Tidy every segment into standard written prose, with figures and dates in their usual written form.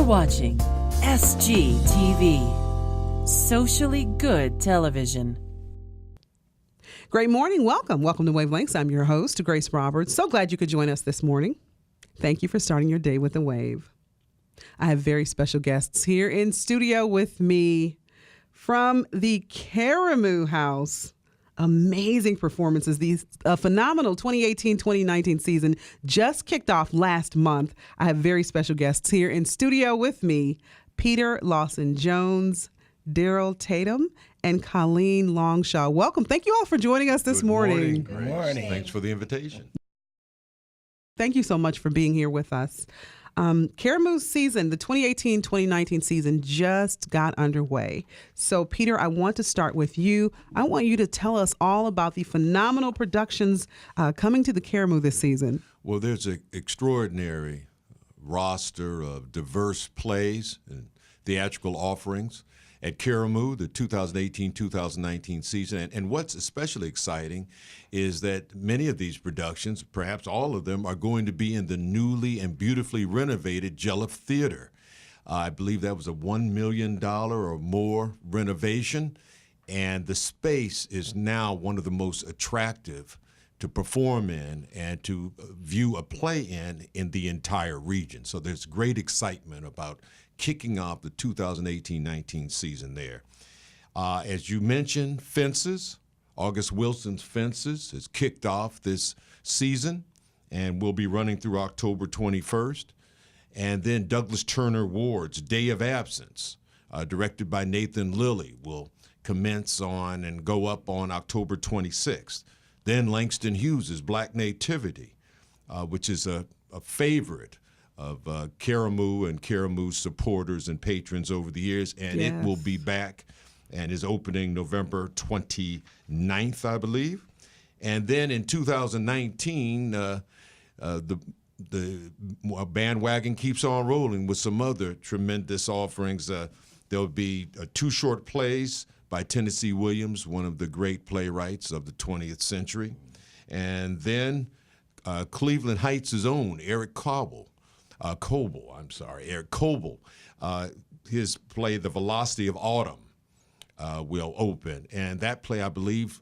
watching SGTV, Socially Good Television. Great morning. Welcome to Wavelengths. I'm your host, Grace Roberts. So glad you could join us this morning. Thank you for starting your day with a wave. I have very special guests here in studio with me from the Karamu house. Amazing performances. These phenomenal 2018-2019 season just kicked off last month. I have very special guests here in studio with me, Peter Lawson-Jones, Daryl Tatum, and Colleen Longshaw. Welcome. Thank you all for joining us this morning. Good morning. Thanks for the invitation. Thank you so much for being here with us. Karamu's season, the 2018-2019 season, just got underway. So, Peter, I want to start with you. I want you to tell us all about the phenomenal productions coming to the Karamu this season. Well, there's an extraordinary roster of diverse plays and theatrical offerings at Karamu, the 2018-2019 season. And what's especially exciting is that many of these productions, perhaps all of them, are going to be in the newly and beautifully renovated Jelliff Theater. I believe that was a $1 million or more renovation, and the space is now one of the most attractive to perform in and to view a play in the entire region. So there's great excitement about kicking off the 2018-19 season there. As you mentioned, Fences, August Wilson's Fences has kicked off this season and will be running through October 21st. And then Douglas Turner Ward's Day of Absence, directed by Nathan Lilly, will commence on and go up on October 26th. Then Langston Hughes' Black Nativity, which is a favorite of Karamu and Karamu's supporters and patrons over the years, and Yes. It will be back and is opening November 29th, I believe. And then in 2019, the bandwagon keeps on rolling with some other tremendous offerings. There'll be two short plays by Tennessee Williams, one of the great playwrights of the 20th century. And then Cleveland Heights' own Eric Coble, his play The Velocity of Autumn will open. And that play, I believe,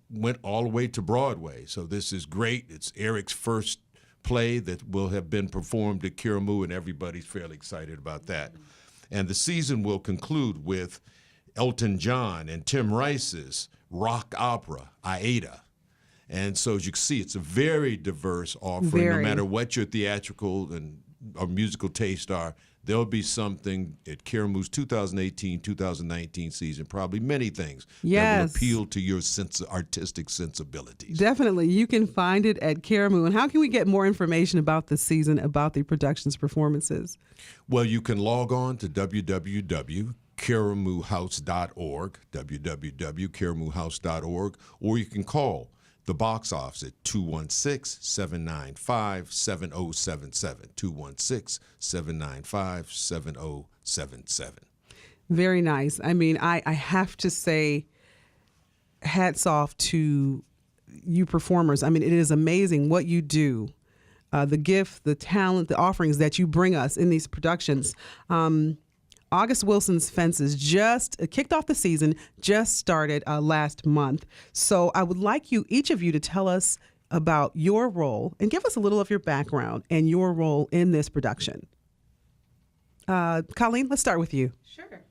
went all the way to Broadway. So this is great. It's Eric's first play that will have been performed at Karamu, and everybody's fairly excited about that. And the season will conclude with Elton John and Tim Rice's rock opera, Aida. And so as you can see, it's a very diverse offering. No matter what your theatrical or musical taste are, there'll be something at Karamu's 2018-2019 season, probably many things that will appeal to your artistic sensibilities. Definitely. You can find it at Karamu. And how can we get more information about this season, about the production's performances? Well, you can log on to www.karamuhouse.org, www.karamuhouse.org, or you can call the box office at 216-795-7077, 216-795-7077. Very nice. I mean, I have to say, hats off to you performers. I mean, it is amazing what you do, the gift, the talent, the offerings that you bring us in these productions. August Wilson's Fences just kicked off the season, just started last month. So I would like each of you to tell us about your role and give us a little of your background and your role in this production. Colleen, let's start with you. Sure.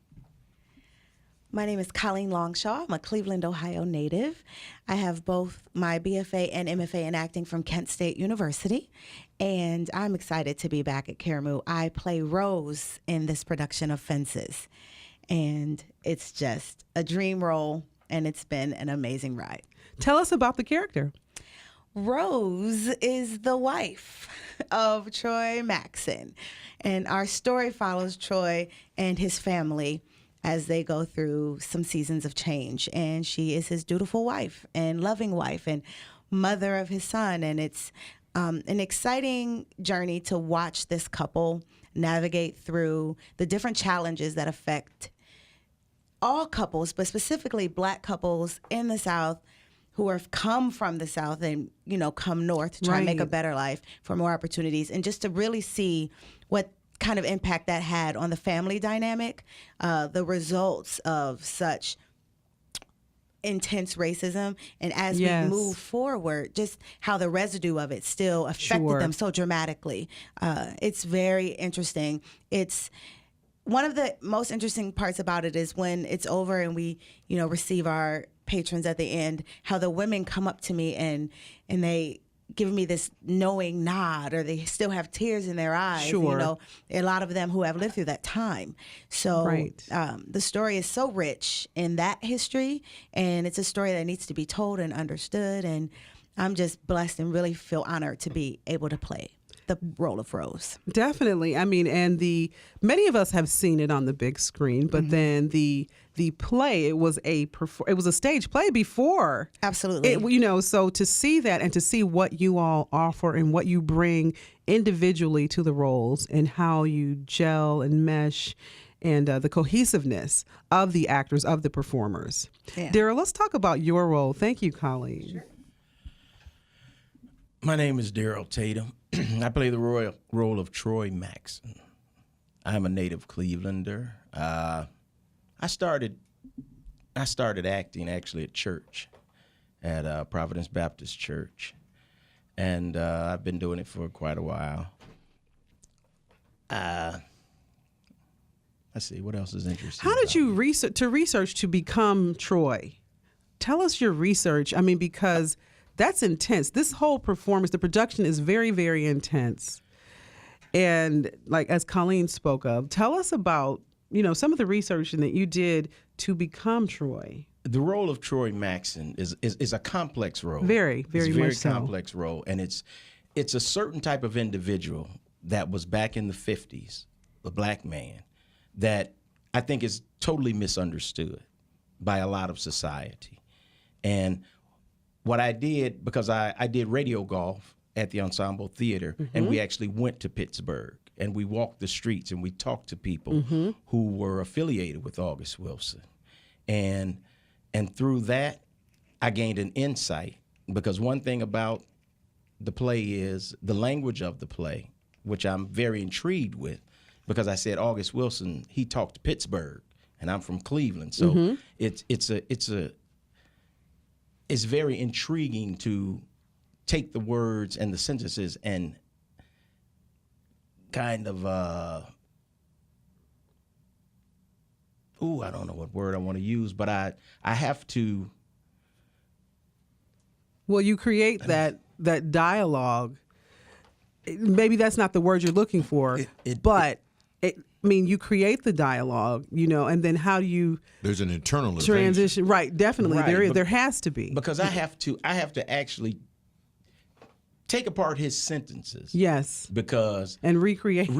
My name is Colleen Longshaw. I'm a Cleveland, Ohio native. I have both my BFA and MFA in acting from Kent State University, and I'm excited to be back at Karamu. I play Rose in this production of Fences, and it's just a dream role, and it's been an amazing ride. Tell us about the character. Rose is the wife of Troy Maxson, and our story follows Troy and his family as they go through some seasons of change. And she is his dutiful wife and loving wife and mother of his son. And it's an exciting journey to watch this couple navigate through the different challenges that affect all couples, but specifically Black couples in the South who have come from the South and, come north to try and make a better life for more opportunities. And just to really see what kind of impact that had on the family dynamic, the results of such intense racism, and as we move forward, just how the residue of it still affected them so dramatically. It's very interesting. It's one of the most interesting parts about it is when it's over and we, receive our patrons at the end, how the women come up to me and they give me this knowing nod, or they still have tears in their eyes. A lot of them who have lived through that time. So the story is so rich in that history, and it's a story that needs to be told and understood. And I'm just blessed and really feel honored to be able to play the role of Rose. Definitely. I mean, and many of us have seen it on the big screen, but then the play, it was a stage play before. Absolutely. So to see that and to see what you all offer and what you bring individually to the roles and how you gel and mesh and the cohesiveness of the actors, of the performers. Yeah. Daryl, let's talk about your role. Thank you, Colleen. Sure. My name is Daryl Tatum. I play the role of Troy Maxson. I'm a native Clevelander. I started acting actually at church, at Providence Baptist Church, and I've been doing it for quite a while. Let's see, what else is interesting? How did you research to become Troy? Tell us your research. I mean, because that's intense. This whole performance, the production is very, very intense. And like as Colleen spoke of, tell us about, some of the research that you did to become Troy. The role of Troy Maxson is a complex role. Very, very much so. Complex role. And it's a certain type of individual that was back in the 50s, a black man, that I think is totally misunderstood by a lot of society. And what I did, because I did radio golf at the Ensemble Theater, and we actually went to Pittsburgh, and we walked the streets, and we talked to people who were affiliated with August Wilson. And through that, I gained an insight, because one thing about the play is the language of the play, which I'm very intrigued with, because I said August Wilson, he talked to Pittsburgh, and I'm from Cleveland. So it's very intriguing to take the words and the sentences and kind of, I don't know what word I want to use, but I have to. Well, you create that dialogue. Maybe that's not the word you're looking for, but you create the dialogue, and then how do you? There's an internalization. Transition, right? Definitely, right. There has to be, because I have to actually take apart his sentences. Yes, because and recreate,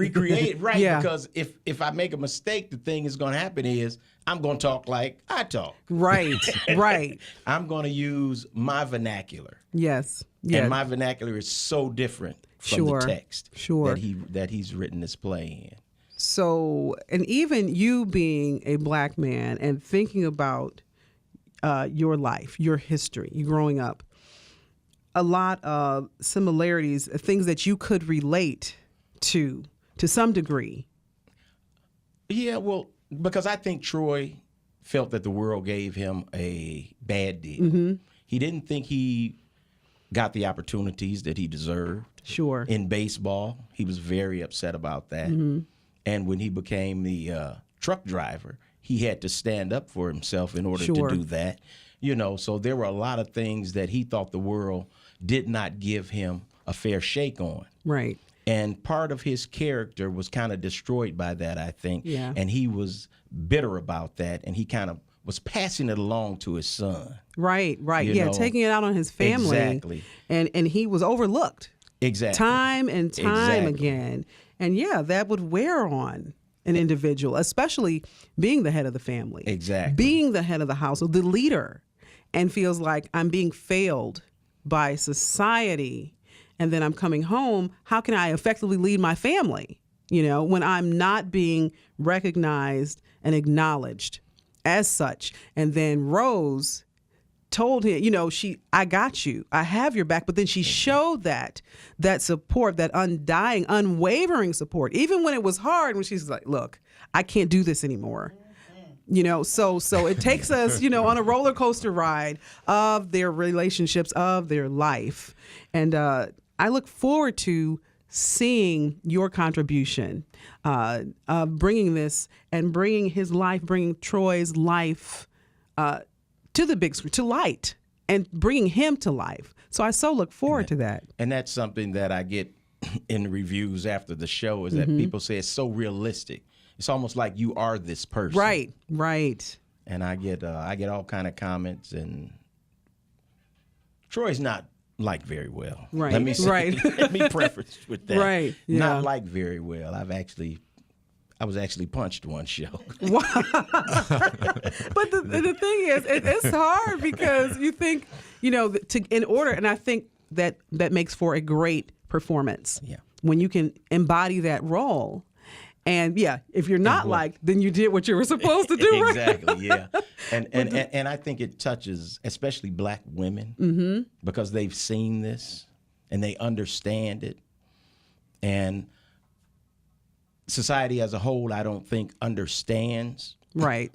right? Yeah. Because if I make a mistake, the thing is going to happen is I'm going to talk like I talk. Right, right. I'm going to use my vernacular. Yes, and my vernacular is so different from the text that he's written this play in. So, and even you being a black man and thinking about your life, your history, you growing up, a lot of similarities, things that you could relate to some degree. Yeah, well, because I think Troy felt that the world gave him a bad deal. He didn't think he got the opportunities that he deserved. Sure. In baseball, he was very upset about that. And when he became the truck driver, he had to stand up for himself in order to do that. So there were a lot of things that he thought the world did not give him a fair shake on. Right. And part of his character was kind of destroyed by that, I think. Yeah. And he was bitter about that, and he kind of was passing it along to his son. Right. Taking it out on his family. Exactly. And he was overlooked. Exactly. Time and time again. And that would wear on an individual, especially being the head of the family. Exactly. Being the head of the household, the leader, and feels like I'm being failed by society, and then I'm coming home. How can I effectively lead my family, when I'm not being recognized and acknowledged as such? And then Rose told him, I got you, I have your back. But then she showed that support, that undying, unwavering support, even when it was hard, when she's like, look, I can't do this anymore. So it takes us, on a roller coaster ride of their relationships, of their life. And I look forward to seeing your contribution, bringing this and bringing his life, bringing Troy's life to the big screen, to light, and bringing him to life. So I so look forward to that. And that's something that I get in the reviews after the show, is that people say it's so realistic. It's almost like you are this person. Right. And I get all kind of comments, and Troy's not liked very well. Right. Let me say, Right. let me preface with that. Right. Yeah. Not liked very well. I was actually punched one show. But the thing is, it's hard because you think, in order, and I think that makes for a great performance. Yeah. When you can embody that role. And if you're not liked, then you did what you were supposed to do. Exactly, yeah. And I think it touches especially black women because they've seen this and they understand it. And society as a whole, I don't think understands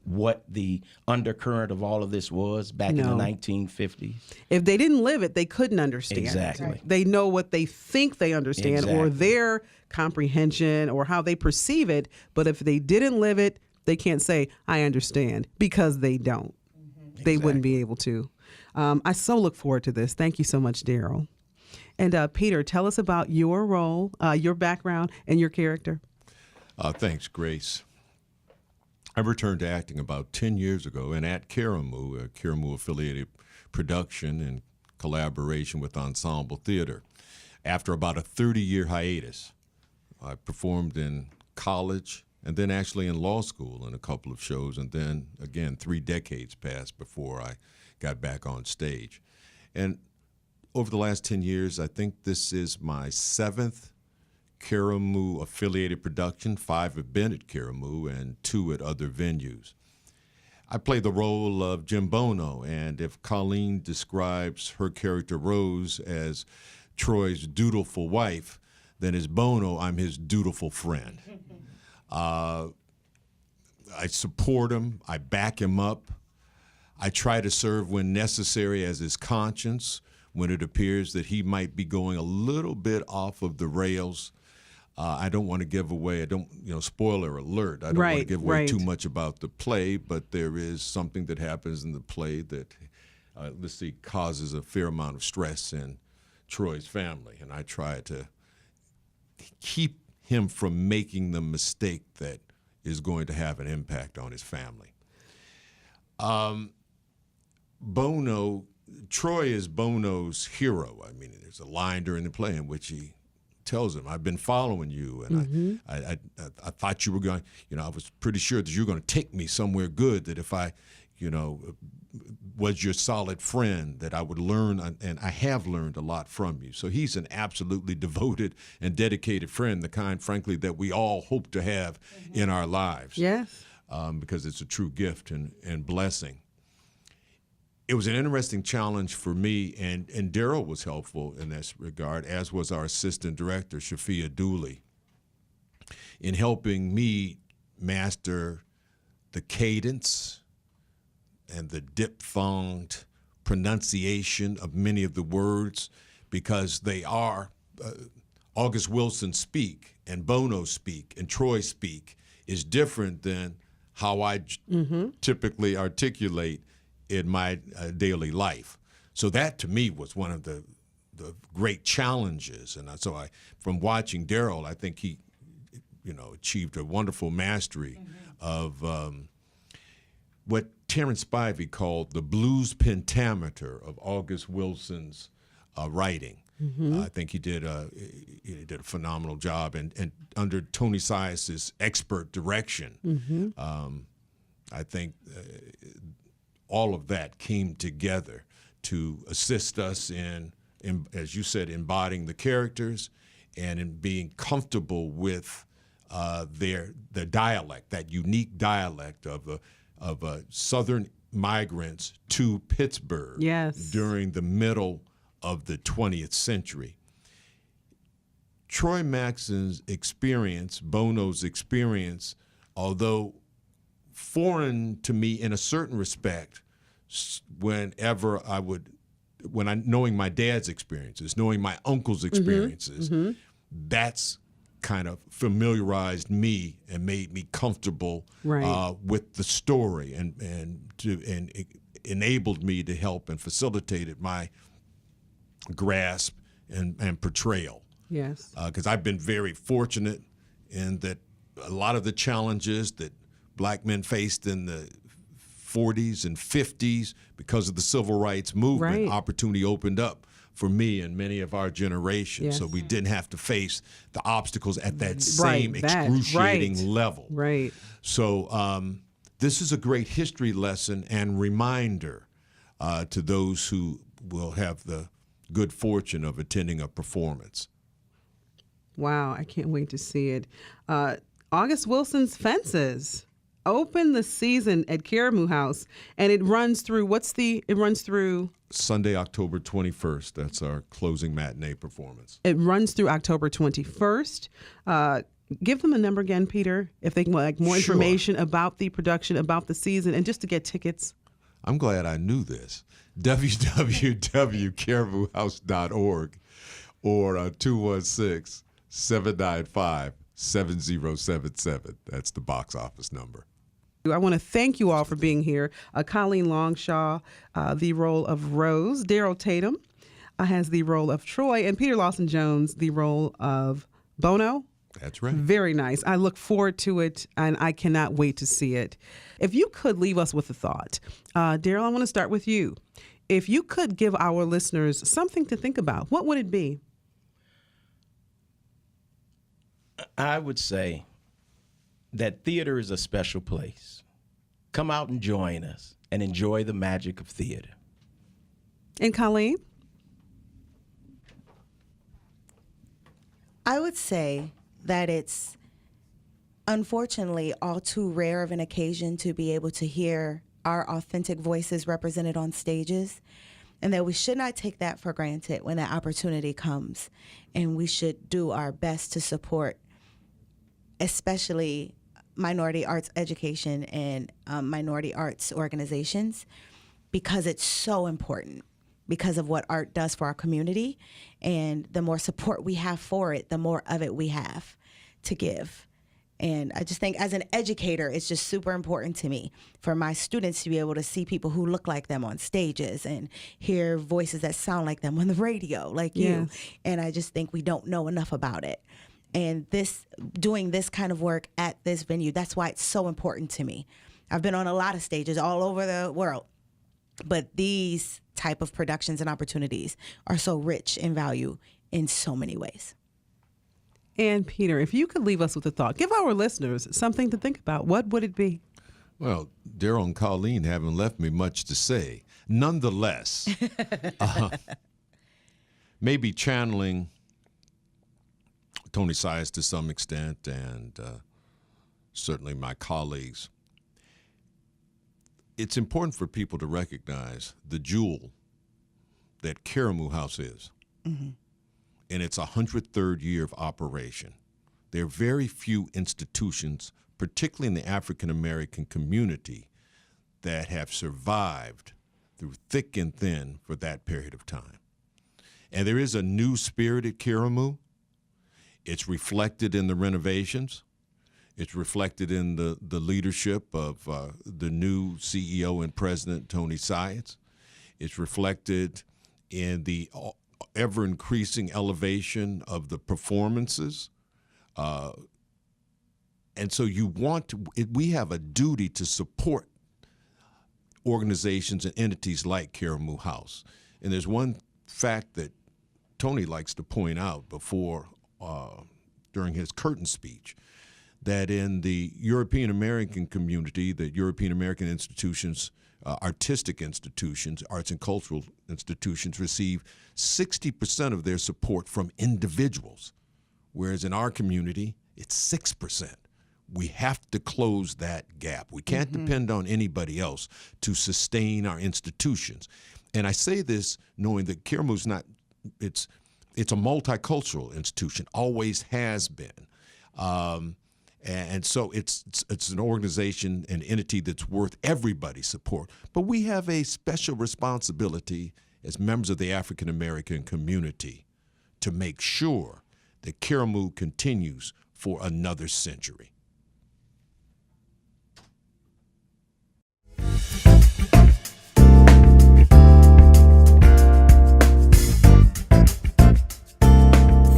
what the undercurrent of all of this was back in the 1950s. If they didn't live it, they couldn't understand. Exactly. Right. They know what they think they understand or their comprehension or how they perceive it. But if they didn't live it, they can't say, I understand, because they don't. They wouldn't be able to. I so look forward to this. Thank you so much, Daryl. And Peter, tell us about your role, your background, and your character. Thanks, Grace. I returned to acting about 10 years ago, and at Karamu, a Karamu-affiliated production in collaboration with Ensemble Theater. After about a 30-year hiatus, I performed in college and then actually in law school in a couple of shows, and then, again, 3 decades passed before I got back on stage. And over the last 10 years, I think this is my 7th Karamu affiliated production. 5 have been at Karamu and 2 at other venues. I play the role of Jim Bono, and if Colleen describes her character Rose as Troy's dutiful wife, then as Bono, I'm his dutiful friend. I support him, I back him up, I try to serve when necessary as his conscience, when it appears that he might be going a little bit off of the rails. I don't want to give away, spoiler alert, I don't want to give away too much about the play, but there is something that happens in the play that, causes a fair amount of stress in Troy's family, and I try to keep him from making the mistake that is going to have an impact on his family. Troy is Bono's hero. I mean, there's a line during the play in which he tells him, I've been following you, and I thought you were going, I was pretty sure that you were going to take me somewhere good, that if I, was your solid friend, that I would learn, and I have learned a lot from you. So he's an absolutely devoted and dedicated friend, the kind, frankly, that we all hope to have in our lives. Yes. Because it's a true gift and blessing. It was an interesting challenge for me, and Daryl was helpful in this regard, as was our assistant director, Shafia Dooley, in helping me master the cadence and the diphthonged pronunciation of many of the words, because they are, August Wilson speak, and Bono speak, and Troy speak is different than how I typically articulate in my daily life. So that to me was one of the great challenges. And so from watching Daryl, I think he, achieved a wonderful mastery of what Terrence Spivey called the blues pentameter of August Wilson's writing. I think he did a phenomenal job, and under Tony Sias's expert direction, I think all of that came together to assist us in, as you said, embodying the characters and in being comfortable with their dialect, that unique dialect of a Southern migrants to Pittsburgh Yes. during the middle of the 20th century. Troy Maxon's experience, Bono's experience, although foreign to me in a certain respect, knowing my dad's experiences, knowing my uncle's experiences, that's kind of familiarized me and made me comfortable Right. with the story and enabled me to help and facilitated my grasp and portrayal. Yes. Because I've been very fortunate in that a lot of the challenges that black men faced in the 40s and 50s because of the civil rights movement, Right. opportunity opened up for me and many of our generation. Yes. So we didn't have to face the obstacles at that Right, same excruciating right. level. Right. So this is a great history lesson and reminder to those who will have the good fortune of attending a performance. Wow, I can't wait to see it. August Wilson's Fences open the season at Karamu House, and it runs through, it runs through Sunday, October 21st. That's our closing matinee performance. It runs through October 21st. Give them a number again, Peter, if they can like more Sure. information about the production, about the season, and just to get tickets. I'm glad I knew this. www.karamuhouse.org or 216-795-7077. That's the box office number. I want to thank you all for being here. Colleen Longshaw, the role of Rose. Daryl Tatum has the role of Troy. And Peter Lawson-Jones, the role of Bono. That's right. Very nice. I look forward to it, and I cannot wait to see it. If you could leave us with a thought. Daryl, I want to start with you. If you could give our listeners something to think about, what would it be? I would say that theater is a special place. Come out and join us and enjoy the magic of theater. And Colleen? I would say that it's unfortunately all too rare of an occasion to be able to hear our authentic voices represented on stages, and that we should not take that for granted when that opportunity comes. And we should do our best to support especially minority arts education and minority arts organizations, because it's so important because of what art does for our community. And the more support we have for it, the more of it we have to give. And I just think as an educator, it's just super important to me for my students to be able to see people who look like them on stages and hear voices that sound like them on the radio, like you. Yes. And I just think we don't know enough about it. And doing this kind of work at this venue, that's why it's so important to me. I've been on a lot of stages all over the world, but these type of productions and opportunities are so rich in value in so many ways. And Peter, if you could leave us with a thought, give our listeners something to think about, what would it be? Well, Daryl and Colleen haven't left me much to say. Nonetheless, maybe channeling Tony Sias to some extent, and certainly my colleagues. It's important for people to recognize the jewel that Karamu House is. Mm-hmm. In its 103rd year of operation. There are very few institutions, particularly in the African American community, that have survived through thick and thin for that period of time. And there is a new spirit at Karamu. It's reflected in the renovations. It's reflected in the leadership of the new CEO and president, Tony Sias. It's reflected in the ever-increasing elevation of the performances. And so we have a duty to support organizations and entities like Karamu House. And there's one fact that Tony likes to point out during his curtain speech, that in the European American community, the European American institutions, artistic institutions, arts and cultural institutions receive 60% of their support from individuals, whereas in our community, it's 6%. We have to close that gap. We can't depend on anybody else to sustain our institutions. And I say this knowing that Karamu's not, it's a multicultural institution, always has been. And so it's an organization, an entity that's worth everybody's support. But we have a special responsibility as members of the African American community to make sure that Karamu continues for another century.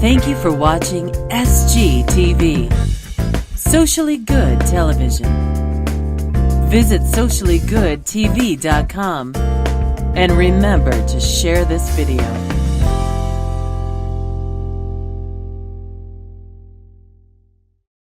Thank you for watching SGTV, Socially Good Television. Visit sociallygoodtv.com and remember to share this video.